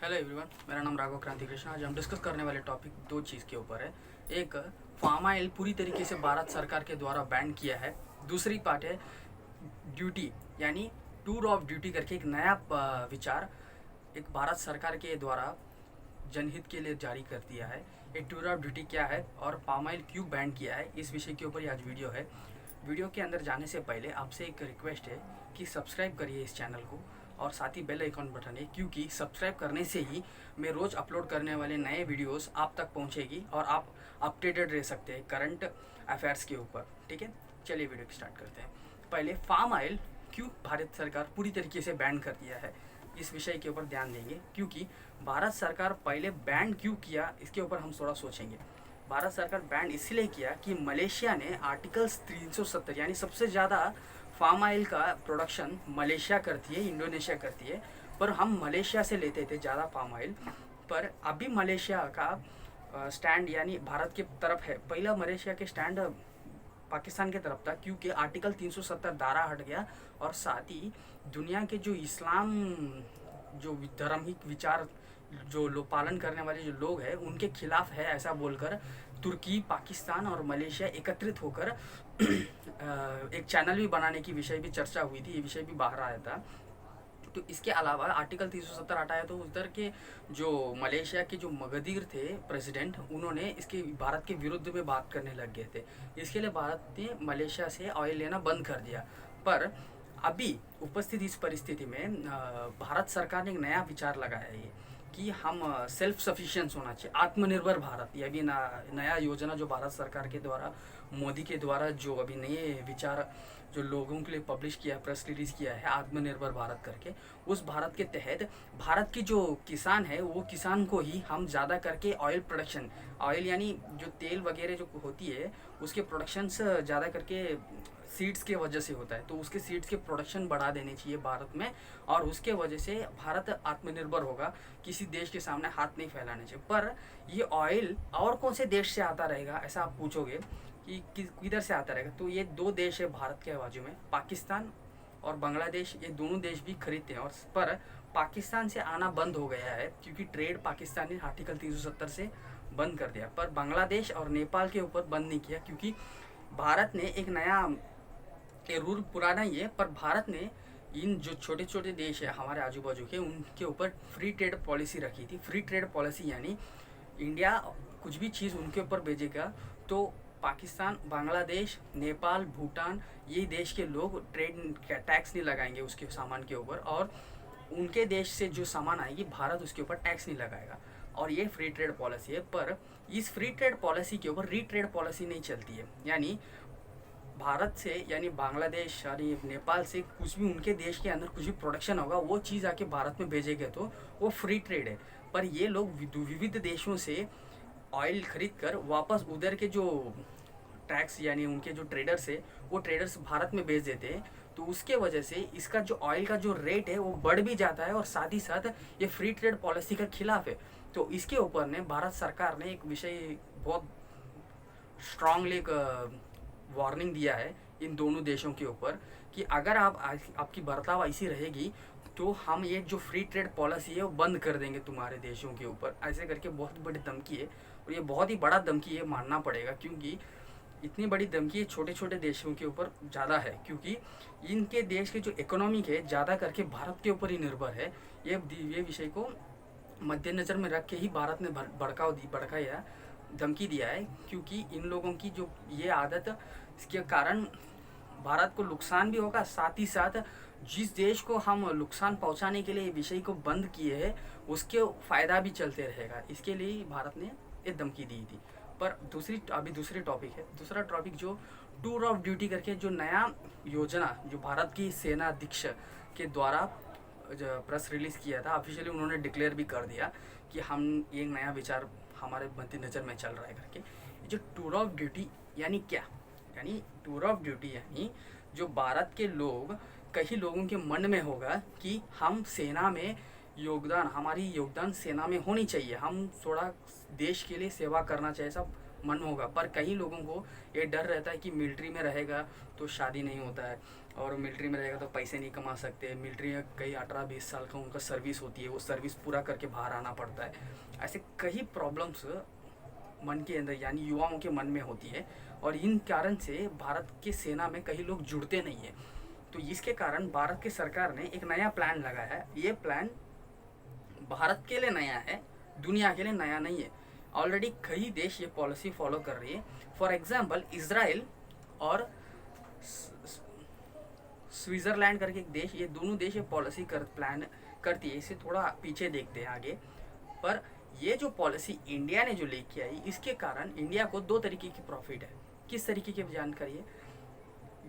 Hello everyone, मेरा नाम राघव क्रांति कृष्ण। आज हम डिस्कस करने वाले टॉपिक दो चीज़ के ऊपर है। एक, फार्म ऑयल पूरी तरीके से भारत सरकार के द्वारा बैन किया है। दूसरी पार्ट है ड्यूटी, यानी टूर ऑफ ड्यूटी करके एक नया विचार एक भारत सरकार के द्वारा जनहित के लिए जारी कर दिया है। ये टूर ऑफ ड्यूटी क्या है और पाम ऑयल क्यों बैन किया है, इस विषय के ऊपर ही आज वीडियो है। वीडियो के अंदर जाने से पहले आपसे एक रिक्वेस्ट है कि सब्सक्राइब करिए इस चैनल को और साथ ही बेल आइकॉन बटन है, क्योंकि सब्सक्राइब करने से ही मैं रोज़ अपलोड करने वाले नए वीडियोस आप तक पहुंचेगी और आप अपडेटेड रह सकते हैं करंट अफेयर्स के ऊपर। ठीक है, चलिए वीडियो स्टार्ट करते हैं। पहले, फार्म ऑयल क्यों भारत सरकार पूरी तरीके से बैन कर दिया है, इस विषय के ऊपर ध्यान देंगे। क्योंकि भारत सरकार पहले बैन क्यों किया, इसके ऊपर हम थोड़ा सोचेंगे। भारत सरकार बैन इसलिए किया कि मलेशिया ने आर्टिकल्स 370 यानी सबसे ज़्यादा फार्म ऑयल का प्रोडक्शन मलेशिया करती है, इंडोनेशिया करती है, पर हम मलेशिया से लेते थे ज़्यादा फार्म ऑयल। पर अभी मलेशिया का स्टैंड यानी भारत की तरफ है। पहला मलेशिया के स्टैंड पाकिस्तान की तरफ था, क्योंकि आर्टिकल 370 धारा हट गया और साथ ही दुनिया के जो इस्लाम जो धार्मिक विचार जो लोग पालन करने वाले जो लोग हैं उनके खिलाफ है, ऐसा बोलकर तुर्की, पाकिस्तान और मलेशिया एकत्रित होकर एक चैनल भी बनाने की विषय भी चर्चा हुई थी, ये विषय भी बाहर आया था। तो इसके अलावा आर्टिकल 370 हटाया तो उधर के जो मलेशिया के जो मगधीर थे प्रेसिडेंट, उन्होंने इसके भारत के विरुद्ध में बात करने लग गए थे। इसके लिए भारत ने मलेशिया से ऑयल लेना बंद कर दिया। पर अभी उपस्थित इस परिस्थिति में भारत सरकार ने एक नया विचार लगाया है कि हम सेल्फ सफिशिएंस होना चाहिए, आत्मनिर्भर भारत। यह भी नया योजना जो भारत सरकार के द्वारा, मोदी के द्वारा जो अभी नए विचार जो लोगों के लिए पब्लिश किया, प्रेस रिलीज किया है, आत्मनिर्भर भारत करके, उस भारत के तहत भारत की जो किसान है वो किसान को ही हम ज़्यादा करके ऑयल प्रोडक्शन, ऑयल यानी जो तेल वगैरह जो होती है उसके प्रोडक्शन से ज़्यादा करके सीड्स के वजह से होता है, तो उसके सीड्स के प्रोडक्शन बढ़ा देने चाहिए भारत में, और उसके वजह से भारत आत्मनिर्भर होगा, किसी देश के सामने हाथ नहीं फैलाने चाहिए। पर ये ऑयल और कौन से देश से आता रहेगा, ऐसा आप पूछोगे कि किधर से आता रहेगा, तो ये दो देश है भारत के बाजू में, पाकिस्तान और बांग्लादेश। ये दोनों देश भी खरीदते हैं, और पर पाकिस्तान से आना बंद हो गया है क्योंकि ट्रेड पाकिस्तान ने आर्टिकल 370 से बंद कर दिया। पर बांग्लादेश और नेपाल के ऊपर बंद नहीं किया, क्योंकि भारत ने एक नया, ये रूल पुराना ही है, पर भारत ने इन जो छोटे छोटे देश है हमारे आजू बाजू के, उनके ऊपर फ्री ट्रेड पॉलिसी रखी थी। फ्री ट्रेड पॉलिसी यानी इंडिया कुछ भी चीज़ उनके ऊपर भेजेगा तो पाकिस्तान, बांग्लादेश, नेपाल, भूटान, ये देश के लोग ट्रेड टैक्स नहीं लगाएंगे उसके सामान के ऊपर, और उनके देश से जो सामान आएगी भारत उसके ऊपर टैक्स नहीं लगाएगा। और ये फ्री ट्रेड पॉलिसी है। पर इस फ्री ट्रेड पॉलिसी के ऊपर री ट्रेड पॉलिसी नहीं चलती है, यानी भारत से यानी बांग्लादेश यानी नेपाल से कुछ भी उनके देश के अंदर कुछ भी प्रोडक्शन होगा वो चीज़ आके भारत में भेजेंगे तो वो फ्री ट्रेड है। पर ये लोग विविध देशों से ऑयल खरीद कर वापस उधर के जो टैक्स यानी उनके जो ट्रेडर्स है वो ट्रेडर्स भारत में भेज देते हैं, तो उसके वजह से इसका जो ऑयल का जो रेट है वो बढ़ भी जाता है, और साथ ही साथ ये फ्री ट्रेड पॉलिसी के खिलाफ है। तो इसके ऊपर ने भारत सरकार ने एक विषय बहुत स्ट्रांगली एक वार्निंग दिया है इन दोनों देशों के ऊपर कि अगर आपकी बर्ताव ऐसी रहेगी तो हम ये जो फ्री ट्रेड पॉलिसी है वो बंद कर देंगे तुम्हारे देशों के ऊपर, ऐसे करके बहुत बड़ी धमकी है। और ये बहुत ही बड़ा धमकी है, मानना पड़ेगा, क्योंकि इतनी बड़ी धमकी छोटे छोटे देशों के ऊपर ज़्यादा है, क्योंकि इनके देश के जो इकोनॉमिक है ज़्यादा करके भारत के ऊपर ही निर्भर है। ये विषय को मद्देनज़र में रख के ही भारत ने भड़काया, धमकी दिया है, क्योंकि इन लोगों की जो ये आदत, इसके कारण भारत को नुकसान भी होगा, साथ ही साथ जिस देश को हम नुकसान पहुंचाने के लिए विषय को बंद किए हैं उसके फ़ायदा भी चलते रहेगा। इसके लिए भारत ने ये धमकी दी थी। पर दूसरी टॉपिक है, दूसरा टॉपिक जो टूर ऑफ ड्यूटी करके जो नया योजना जो भारत की सेना अध्यक्ष के द्वारा प्रेस रिलीज़ किया था, ऑफिशियली उन्होंने डिक्लेयर भी कर दिया कि हम एक नया विचार हमारे मद्देनज़र में चल रहा है करके। जो टूर ऑफ ड्यूटी यानी क्या, यानी टूर ऑफ ड्यूटी यानी जो भारत के लोग, कई लोगों के मन में होगा कि हम सेना में हमारी योगदान सेना में होनी चाहिए, हम थोड़ा देश के लिए सेवा करना चाहिए, सब मन होगा। पर कई लोगों को ये डर रहता है कि मिलिट्री में रहेगा तो शादी नहीं होता है, और मिलिट्री में रहेगा तो पैसे नहीं कमा सकते। मिलिट्री में कई 18-20 साल का उनका सर्विस होती है, वो सर्विस पूरा करके बाहर आना पड़ता है। ऐसे कई प्रॉब्लम्स मन के अंदर यानी युवाओं के मन में होती है, और इन कारण से भारत के सेना में कई लोग जुड़ते नहीं है। तो इसके कारण भारत की सरकार ने एक नया प्लान लगाया है। ये प्लान भारत के लिए नया है, दुनिया के लिए नया नहीं है। ऑलरेडी कई देश ये पॉलिसी फॉलो कर रही है। फॉर एग्जांपल इजराइल और स्विट्ज़रलैंड करके एक देश, ये दोनों देश ये पॉलिसी प्लान करती है। इसे थोड़ा पीछे देखते हैं आगे। पर ये जो पॉलिसी इंडिया ने जो लेके आई, इसके कारण इंडिया को दो तरीके की प्रॉफिट है। किस तरीके की जानकारी है?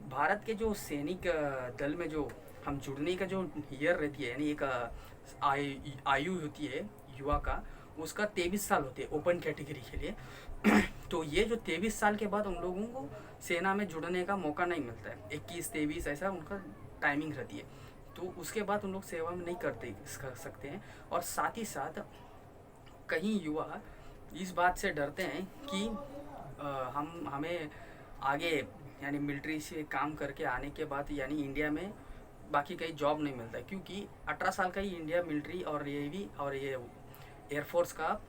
भारत के जो सैनिक दल में जो हम जुड़ने का जो ईयर रहती है, यानी एक आयु होती है युवा का, उसका 23 साल होते हैं ओपन कैटेगरी के लिए। तो ये जो 23 साल के बाद उन लोगों को सेना में जुड़ने का मौका नहीं मिलता है, 21-23 ऐसा उनका टाइमिंग रहती है। तो उसके बाद उन लोग सेवा में नहीं कर सकते हैं। और साथ ही साथ कहीं युवा इस बात से डरते हैं कि हमें आगे यानी मिलिट्री से काम करके आने के बाद यानी इंडिया में बाकी कहीं जॉब नहीं मिलता है, क्योंकि 18 साल का ही इंडिया मिलिट्री और नेवी और ये एयरफोर्स का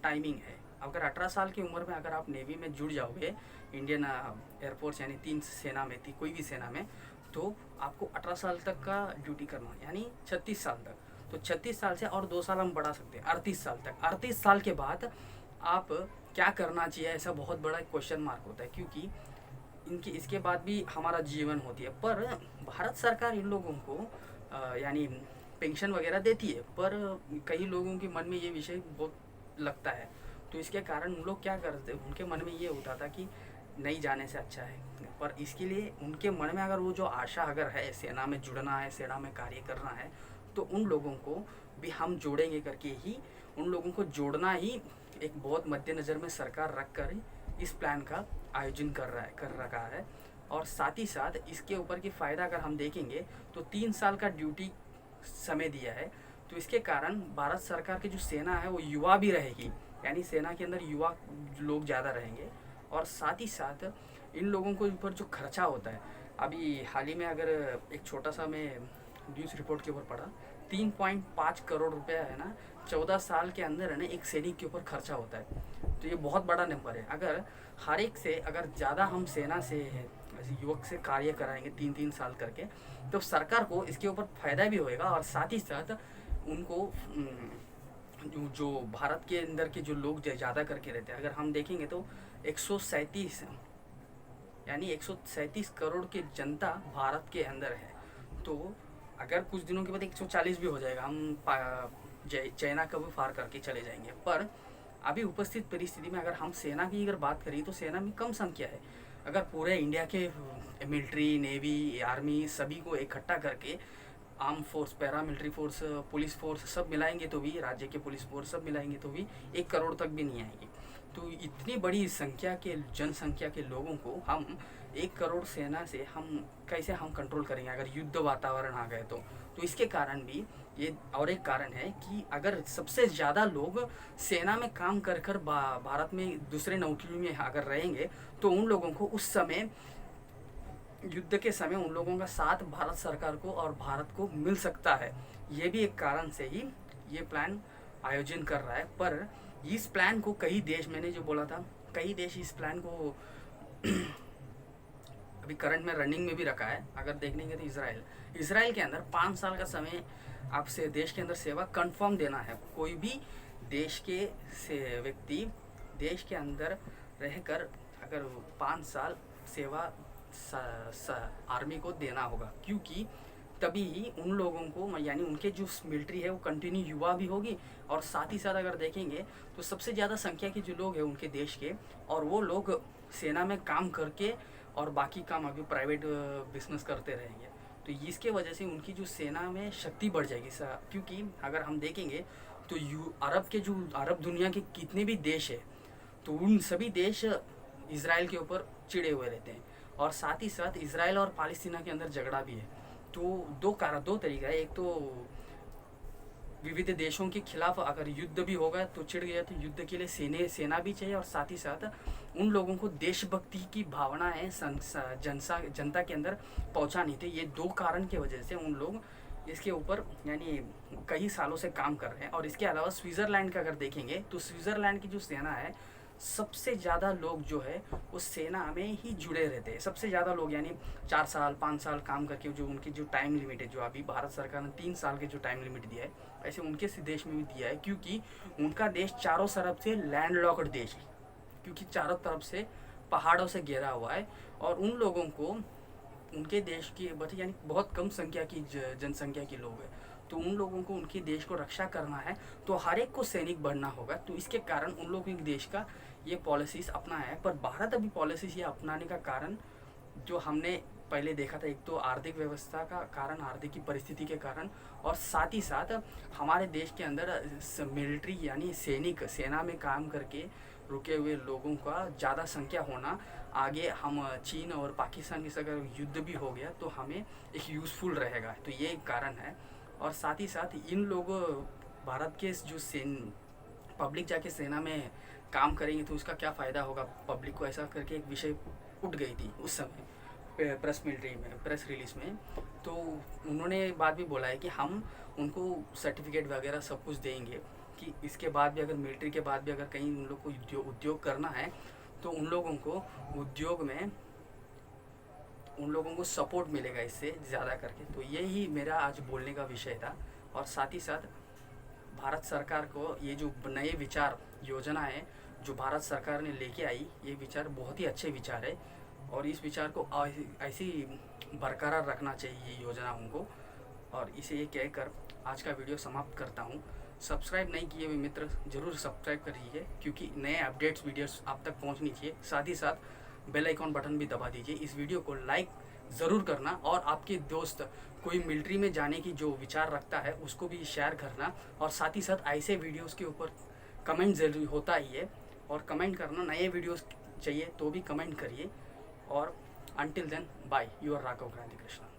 टाइमिंग है। अगर 18 साल की उम्र में अगर आप नेवी में जुड़ जाओगे, इंडियन एयरफोर्स यानी 3 सेना में थी, कोई भी सेना में, तो आपको 18 साल तक का ड्यूटी करना है, यानी 36 साल तक। तो 36 साल से और 2 साल हम बढ़ा सकते हैं 38 साल तक। 38 साल के बाद आप क्या करना चाहिए, ऐसा बहुत बड़ा क्वेश्चन मार्क होता है, क्योंकि इसके बाद भी हमारा जीवन होती है। पर भारत सरकार इन लोगों को यानी पेंशन वगैरह देती है, पर कई लोगों के मन में ये विषय बहुत लगता है। तो इसके कारण उन लोग क्या करते हैं, उनके मन में ये होता था कि नहीं जाने से अच्छा है। पर इसके लिए उनके मन में अगर वो जो आशा अगर है सेना में जुड़ना है, सेना में कार्य करना है, तो उन लोगों को भी हम जोड़ेंगे करके ही उन लोगों को जोड़ना ही एक बहुत मद्देनज़र में सरकार रख कर इस प्लान का आयोजन कर रखा है। और साथ ही साथ इसके ऊपर की फ़ायदा अगर हम देखेंगे तो 3 साल का ड्यूटी समय दिया है। तो इसके कारण भारत सरकार की जो सेना है वो युवा भी रहेगी, यानी सेना के अंदर युवा लोग ज़्यादा रहेंगे। और साथ ही साथ इन लोगों के ऊपर जो खर्चा होता है, अभी हाल ही में अगर एक छोटा सा मैं न्यूज़ रिपोर्ट के ऊपर पढ़ा, 3.5 करोड़ रुपया है ना 14 साल के अंदर है ना एक सैनिक के ऊपर खर्चा होता है। तो ये बहुत बड़ा नंबर है। अगर हर एक से अगर ज़्यादा हम सेना से युवक से कार्य कराएंगे 3-3 साल करके, तो सरकार को इसके ऊपर फ़ायदा भी होएगा। और साथ ही साथ उनको जो भारत के अंदर के जो लोग ज़्यादा करके रहते हैं, अगर हम देखेंगे तो 137 यानी 137 करोड़ की जनता भारत के अंदर है। तो अगर कुछ दिनों के बाद 140 भी हो जाएगा, हम चाइना का भी पार करके चले जाएंगे। पर अभी उपस्थित परिस्थिति में अगर हम सेना की अगर बात करें तो सेना में कम संख्या है। अगर पूरे इंडिया के मिलिट्री, नेवी, आर्मी सभी को इकट्ठा करके arm force, para military force, police force सब मिलाएंगे तो भी, राज्य के पुलिस फोर्स सब मिलाएंगे तो भी 1 करोड़ तक भी नहीं आएंगे। तो इतनी बड़ी संख्या के जनसंख्या के लोगों को हम 1 करोड़ सेना से हम कैसे हम कंट्रोल करेंगे अगर युद्ध वातावरण आ गए तो इसके कारण भी ये और एक कारण है कि अगर सबसे ज़्यादा लोग सेना में काम कर कर भारत में दूसरे नौकरियों में अगर रहेंगे, तो उन लोगों को उस समय युद्ध के समय उन लोगों का साथ भारत सरकार को और भारत को मिल सकता है। ये भी एक कारण से ही ये प्लान आयोजन कर रहा है। पर इस प्लान को कई देश, मैंने जो बोला था, कई देश इस प्लान को अभी करंट में रनिंग में भी रखा है। अगर देखने के तो इसराइल के अंदर 5 साल का समय आपसे देश के अंदर सेवा कंफर्म देना है। कोई भी देश के से व्यक्ति देश के अंदर रहकर अगर 5 साल सेवा आर्मी को देना होगा, क्योंकि तभी ही उन लोगों को यानी उनके जो मिलिट्री है वो कंटिन्यू युवा भी होगी। और साथ ही साथ अगर देखेंगे तो सबसे ज़्यादा संख्या के जो लोग हैं उनके देश के, और वो लोग सेना में काम करके और बाकी काम अभी प्राइवेट बिजनेस करते रहेंगे। तो इसके वजह से उनकी जो सेना में शक्ति बढ़ जाएगी। क्योंकि अगर हम देखेंगे तो अरब दुनिया के कितने भी देश है, तो उन सभी देश इजराइल के ऊपर चिड़े हुए रहते हैं। और साथ ही साथ इजराइल और पालस्तीना के अंदर झगड़ा भी है। तो दो तरीका है। एक तो विविध देशों के खिलाफ अगर युद्ध भी होगा तो छिड़ गया तो युद्ध के लिए सेना भी चाहिए, और साथ ही साथ उन लोगों को देशभक्ति की भावनाएं जनता के अंदर पहुंचानी थी। ये दो कारण की वजह से उन लोग इसके ऊपर यानी कई सालों से काम कर रहे हैं। और इसके अलावा स्विट्ज़रलैंड का अगर देखेंगे तो स्विट्ज़रलैंड की जो सेना है, सबसे ज़्यादा लोग जो है उस सेना में ही जुड़े रहते हैं। सबसे ज़्यादा लोग यानी 4 साल 5 साल काम करके जो उनकी जो टाइम लिमिट है, जो अभी भारत सरकार ने 3 साल के जो टाइम लिमिट दिया है, ऐसे उनके देश में भी दिया है, क्योंकि उनका देश चारों तरफ से लैंडलॉक्ड देश है, क्योंकि चारों तरफ से पहाड़ों से घिरा हुआ है। और उन लोगों को उनके देश की यानी बहुत कम संख्या की जनसंख्या के लोग हैं, तो उन लोगों को उनके देश को रक्षा करना है तो हर एक को सैनिक बनना होगा। तो इसके कारण उन लोगों के देश का ये पॉलिसीज़ अपना है। पर भारत अभी पॉलिसीज़ ये अपनाने का कारण जो हमने पहले देखा था, एक तो आर्थिक व्यवस्था का कारण, आर्थिक की परिस्थिति के कारण, और साथ ही साथ हमारे देश के अंदर मिलिट्री यानी सेना में काम करके रुके हुए लोगों का ज़्यादा संख्या होना। आगे हम चीन और पाकिस्तान के साथ अगर युद्ध भी हो गया तो हमें एक यूज़फुल रहेगा, तो ये एक कारण है। और साथ ही साथ इन लोगों भारत के जो पब्लिक जाके सेना में काम करेंगे तो उसका क्या फ़ायदा होगा पब्लिक को, ऐसा करके एक विषय उठ गई थी उस समय प्रेस रिलीज में। तो उन्होंने बात भी बोला है कि हम उनको सर्टिफिकेट वगैरह सब कुछ देंगे कि इसके बाद भी अगर मिलिट्री के बाद भी अगर कहीं उन लोग को उद्योग करना है तो उन लोगों को उद्योग में उन लोगों को सपोर्ट मिलेगा इससे ज़्यादा करके। तो यही मेरा आज बोलने का विषय था। और साथ ही साथ भारत सरकार को ये जो नए विचार योजना है जो भारत सरकार ने लेके आई, ये विचार बहुत ही अच्छे विचार है, और इस विचार को ऐसी बरकरार रखना चाहिए ये योजनाओं को। और इसे ये कहकर आज का वीडियो समाप्त करता हूँ। सब्सक्राइब नहीं किए हुए मित्र ज़रूर सब्सक्राइब करिए, क्योंकि नए अपडेट्स वीडियोस आप तक पहुँचनी चाहिए। साथ ही साथ बेल आइकॉन बटन भी दबा दीजिए। इस वीडियो को लाइक ज़रूर करना, और आपके दोस्त कोई मिलिट्री में जाने की जो विचार रखता है उसको भी शेयर करना। और साथ ही साथ ऐसे वीडियोस के ऊपर कमेंट ज़रूर होता ही है, और कमेंट करना, नए वीडियोस चाहिए तो भी कमेंट करिए। और until then bye, your Raghav Kranti Krishna.